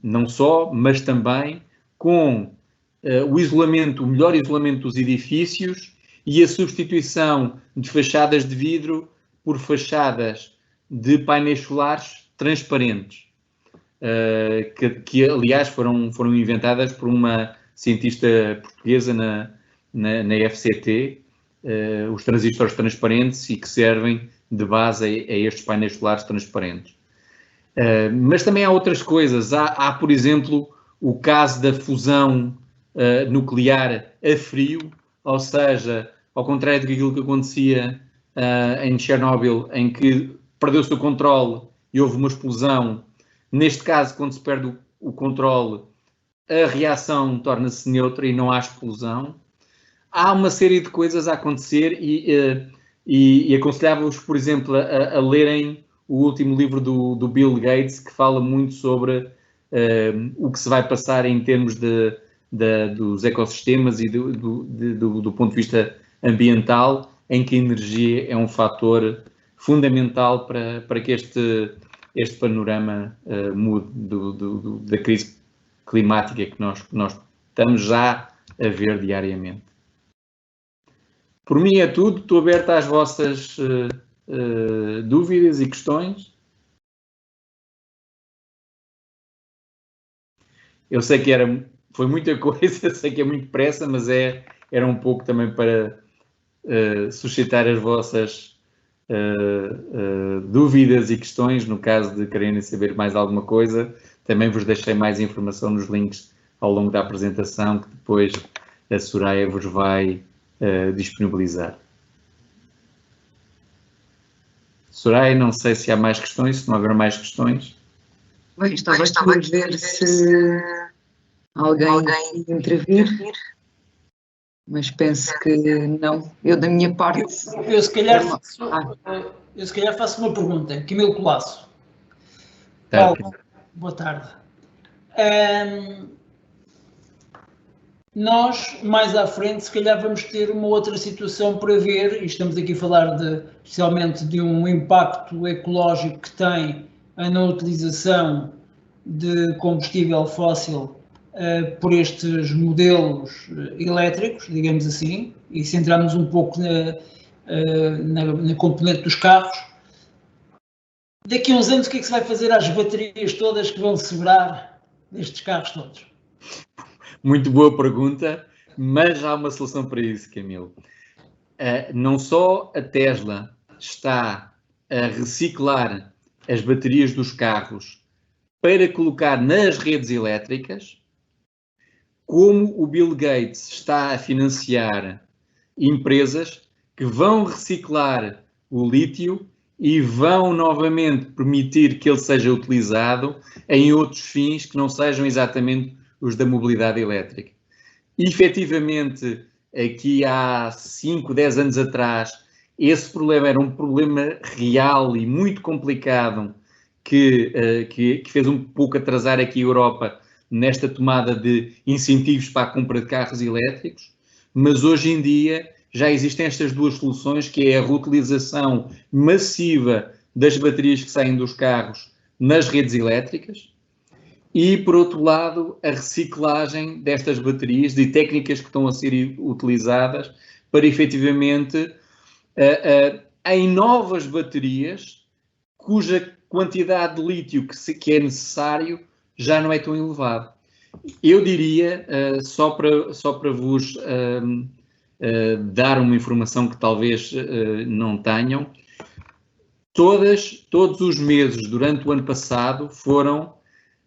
não só, mas também com o melhor isolamento dos edifícios e a substituição de fachadas de vidro por fachadas de painéis solares transparentes, que aliás foram inventadas por uma cientista portuguesa na FCT, os transistores transparentes, e que servem de base a estes painéis solares transparentes. Mas também há outras coisas. Há, por exemplo, o caso da fusão nuclear a frio, ou seja, ao contrário daquilo que acontecia em Chernobyl, em que perdeu-se o controle e houve uma explosão. Neste caso, quando se perde o controle, a reação torna-se neutra e não há explosão. Há uma série de coisas a acontecer e aconselhava-vos, por exemplo, a lerem o último livro do Bill Gates, que fala muito sobre o que se vai passar em termos dos ecossistemas e do ponto de vista ambiental, em que a energia é um fator fundamental para que este panorama mude da crise climática que nós estamos já a ver diariamente. Por mim é tudo, estou aberto às vossas dúvidas e questões. Eu sei que foi muita coisa, sei que é muito pressa, mas era um pouco também para suscitar as vossas dúvidas e questões, no caso de quererem saber mais alguma coisa. Também vos deixei mais informação nos links ao longo da apresentação, que depois a Soraya vos vai disponibilizar. Soraya, não sei se há mais questões, se não houver mais questões. Bem, estava aqui a ver se alguém ia intervir, mas penso que não. Eu, da minha parte... Eu se calhar faço uma pergunta. Camilo Colasso. Paulo, boa tarde. Nós, mais à frente, se calhar vamos ter uma outra situação para ver, e estamos aqui a falar especialmente de um impacto ecológico que tem a não utilização de combustível fóssil por estes modelos elétricos, digamos assim, e centrarmos um pouco na componente dos carros. Daqui a uns anos, o que é que se vai fazer às baterias todas que vão sobrar destes carros todos? Muito boa pergunta, mas há uma solução para isso, Camilo. Não só a Tesla está a reciclar as baterias dos carros para colocar nas redes elétricas, como o Bill Gates está a financiar empresas que vão reciclar o lítio e vão novamente permitir que ele seja utilizado em outros fins que não sejam exatamente os da mobilidade elétrica. E, efetivamente, aqui há 5, 10 anos atrás, esse problema era um problema real e muito complicado que fez um pouco atrasar aqui a Europa nesta tomada de incentivos para a compra de carros elétricos, mas hoje em dia já existem estas duas soluções, que é a reutilização massiva das baterias que saem dos carros nas redes elétricas e, por outro lado, a reciclagem destas baterias, de técnicas que estão a ser utilizadas para, efetivamente, em novas baterias, cuja quantidade de lítio que é necessário já não é tão elevado. Eu diria, só para vos dar uma informação que talvez não tenham, todos os meses durante o ano passado foram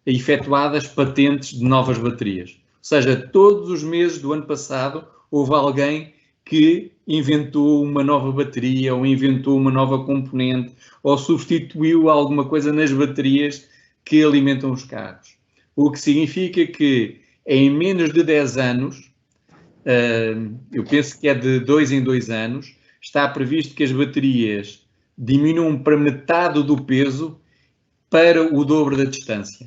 efetuadas patentes de novas baterias. Ou seja, todos os meses do ano passado houve alguém que inventou uma nova bateria ou inventou uma nova componente ou substituiu alguma coisa nas baterias que alimentam os carros. O que significa que em menos de 10 anos, eu penso que é de 2 em 2 anos, está previsto que as baterias diminuam para metade do peso para o dobro da distância.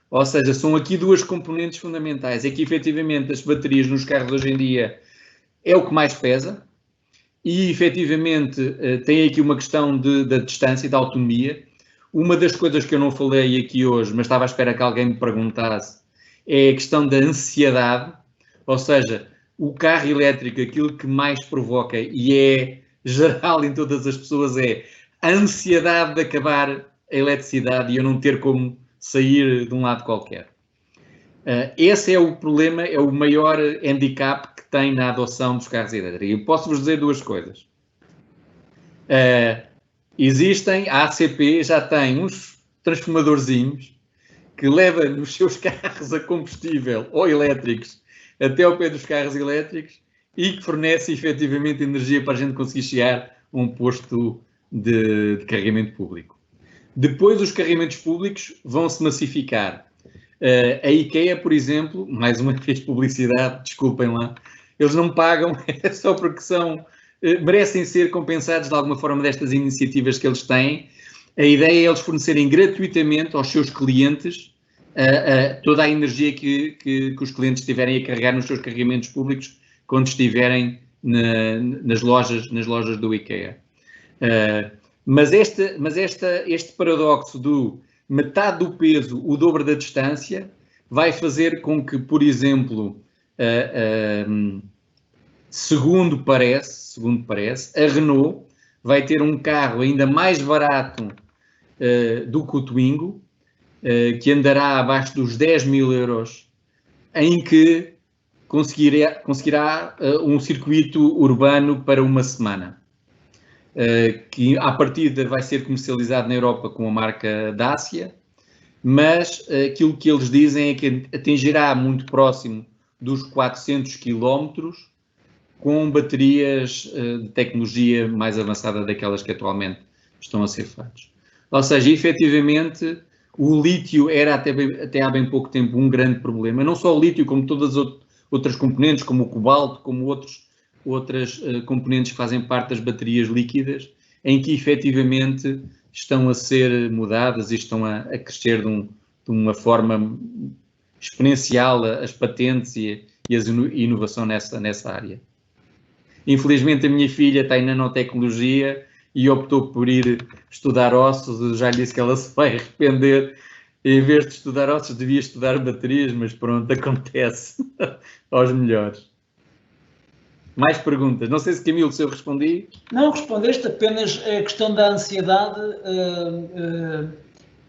Ou seja, são aqui duas componentes fundamentais. É que, efetivamente, as baterias nos carros hoje em dia é o que mais pesa e, efetivamente, tem aqui uma questão da distância e da autonomia. Uma das coisas que eu não falei aqui hoje, mas estava à espera que alguém me perguntasse, é a questão da ansiedade. Ou seja, o carro elétrico, aquilo que mais provoca, e é geral em todas as pessoas, é a ansiedade de acabar a eletricidade e eu não ter como sair de um lado qualquer. Esse é o problema, é o maior handicap que tem na adoção dos carros elétricos. Eu posso-vos dizer duas coisas. Existem, a ACP já tem uns transformadorzinhos que leva nos seus carros a combustível ou elétricos até ao pé dos carros elétricos e que fornece efetivamente energia para a gente conseguir chegar a um posto de carregamento público. Depois os carregamentos públicos vão se massificar. A IKEA, por exemplo, mais uma vez publicidade, desculpem lá, eles não pagam, é só porque merecem ser compensados de alguma forma destas iniciativas que eles têm. A ideia é eles fornecerem gratuitamente aos seus clientes toda a energia que os clientes tiverem a carregar nos seus carregamentos públicos quando estiverem nas lojas do IKEA. Mas este paradoxo do metade do peso, o dobro da distância, vai fazer com que, por exemplo, segundo parece, a Renault vai ter um carro ainda mais barato do que o Twingo, que andará abaixo dos 10.000 euros, em que conseguirá um circuito urbano para uma semana. Que à partida vai ser comercializado na Europa com a marca Dacia, mas aquilo que eles dizem é que atingirá muito próximo dos 400 km com baterias de tecnologia mais avançada daquelas que atualmente estão a ser feitas. Ou seja, efetivamente, o lítio era até há bem pouco tempo um grande problema. Não só o lítio, como todas as outras componentes, como o cobalto, como outras componentes que fazem parte das baterias líquidas, em que efetivamente estão a ser mudadas e estão a crescer de uma forma exponencial as patentes e a inovação nessa área. Infelizmente a minha filha está em nanotecnologia e optou por ir estudar ossos. Eu já lhe disse que ela se vai arrepender. Em vez de estudar ossos, devia estudar baterias, mas pronto, acontece aos melhores. Mais perguntas? Não sei se, Camilo, se eu respondi. Não respondeste, apenas a questão da ansiedade.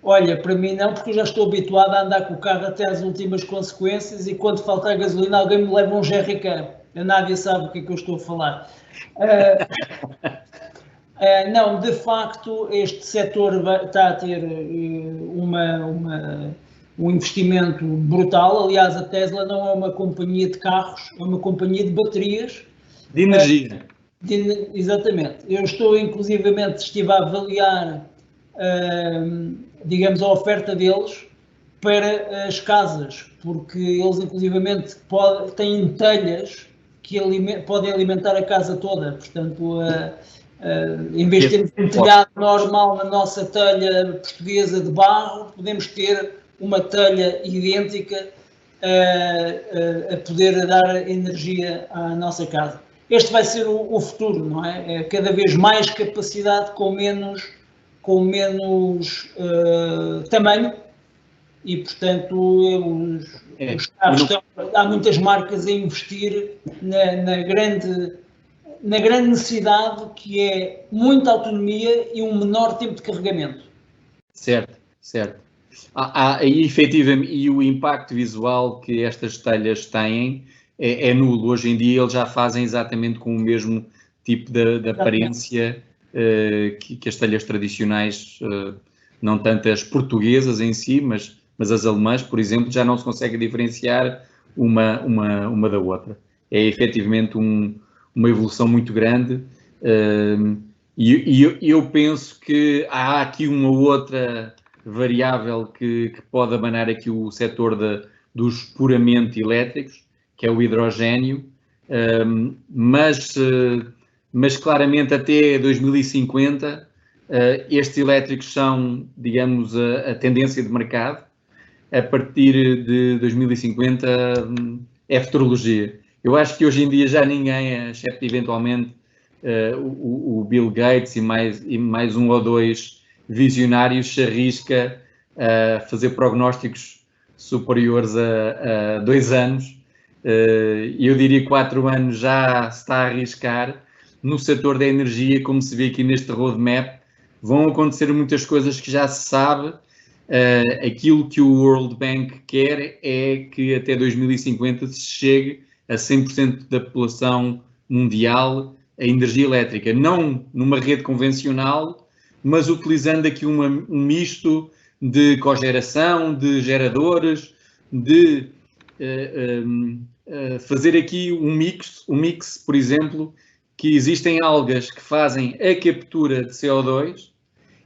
Olha, para mim não, porque eu já estou habituado a andar com o carro até às últimas consequências e quando faltar gasolina alguém me leva um jerrycan. A Nádia sabe o que é que eu estou a falar. Não, de facto, este setor está a ter um investimento brutal. Aliás, a Tesla não é uma companhia de carros, é uma companhia de baterias. De energia. Exatamente. Eu estive a avaliar, digamos, a oferta deles para as casas, porque eles, inclusivamente, têm telhas que podem alimentar a casa toda. Portanto, em vez de termos um telhado normal na nossa telha portuguesa de barro, podemos ter uma telha idêntica a poder dar energia à nossa casa. Este vai ser o futuro, não é? É cada vez mais capacidade com menos tamanho e, portanto, os carros há muitas marcas a investir na grande necessidade, que é muita autonomia e um menor tempo de carregamento. Certo. E efetivamente, e o impacto visual que estas telhas têm é nulo. Hoje em dia eles já fazem exatamente com o mesmo tipo de aparência que as telhas tradicionais, não tanto as portuguesas em si, mas as alemãs, por exemplo, já não se consegue diferenciar uma da outra. É efetivamente uma evolução muito grande. E eu penso que há aqui uma outra variável que pode abanar aqui o setor dos puramente elétricos, que é o hidrogénio, mas claramente até 2050 estes elétricos são, digamos, a tendência de mercado. A partir de 2050 é futurologia. Eu acho que hoje em dia já ninguém, exceto eventualmente o Bill Gates e mais um ou dois visionários, se arrisca a fazer prognósticos superiores a 2 anos. Eu diria 4 anos já se está a arriscar. No setor da energia, como se vê aqui neste roadmap, vão acontecer muitas coisas que já se sabe. Aquilo que o World Bank quer é que até 2050 se chegue a 100% da população mundial a energia elétrica, não numa rede convencional, mas utilizando aqui um misto de cogeração, de geradores, de fazer aqui um mix, por exemplo, que existem algas que fazem a captura de CO2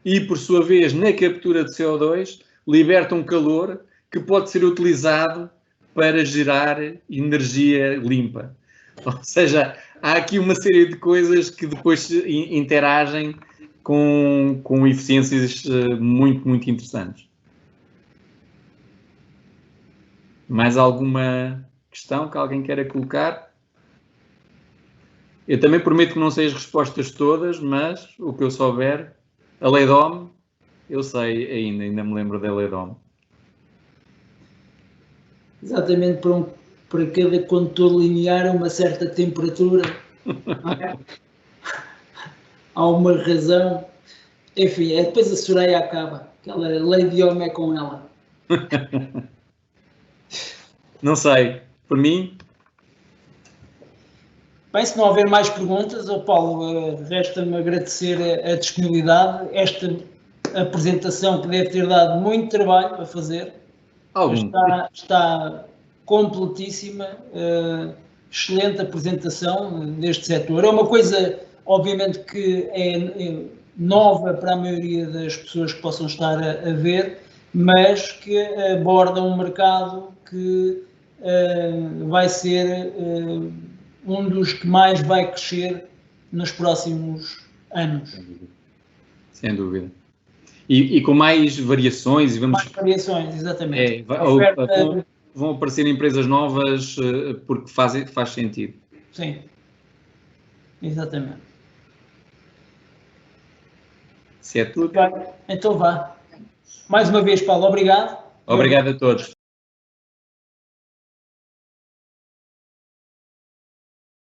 e, por sua vez, na captura de CO2, libertam calor que pode ser utilizado para gerar energia limpa. Ou seja, há aqui uma série de coisas que depois interagem com eficiências muito, muito interessantes. Mais alguma questão que alguém queira colocar? Eu também prometo que não sei as respostas todas, mas o que eu souber, a lei de Ohm, eu sei ainda me lembro da lei de Ohm. Exatamente, para cada condutor linear a uma certa temperatura. Há uma razão. Enfim, depois a Soraya acaba. Aquela lei de Ohm é com ela. Não sei. Por mim... Bem, se não houver mais perguntas, Paulo, resta-me agradecer a disponibilidade, esta apresentação que deve ter dado muito trabalho a fazer. Está completíssima, excelente apresentação deste setor. É uma coisa, obviamente, que é nova para a maioria das pessoas que possam estar a ver, mas que aborda um mercado que vai ser um dos que mais vai crescer nos próximos anos. Sem dúvida. E com mais variações. Mais variações, exatamente. Vão aparecer empresas novas porque faz sentido. Sim, exatamente. Se é tudo. Então vá. Mais uma vez, Paulo, obrigado. Obrigado a todos.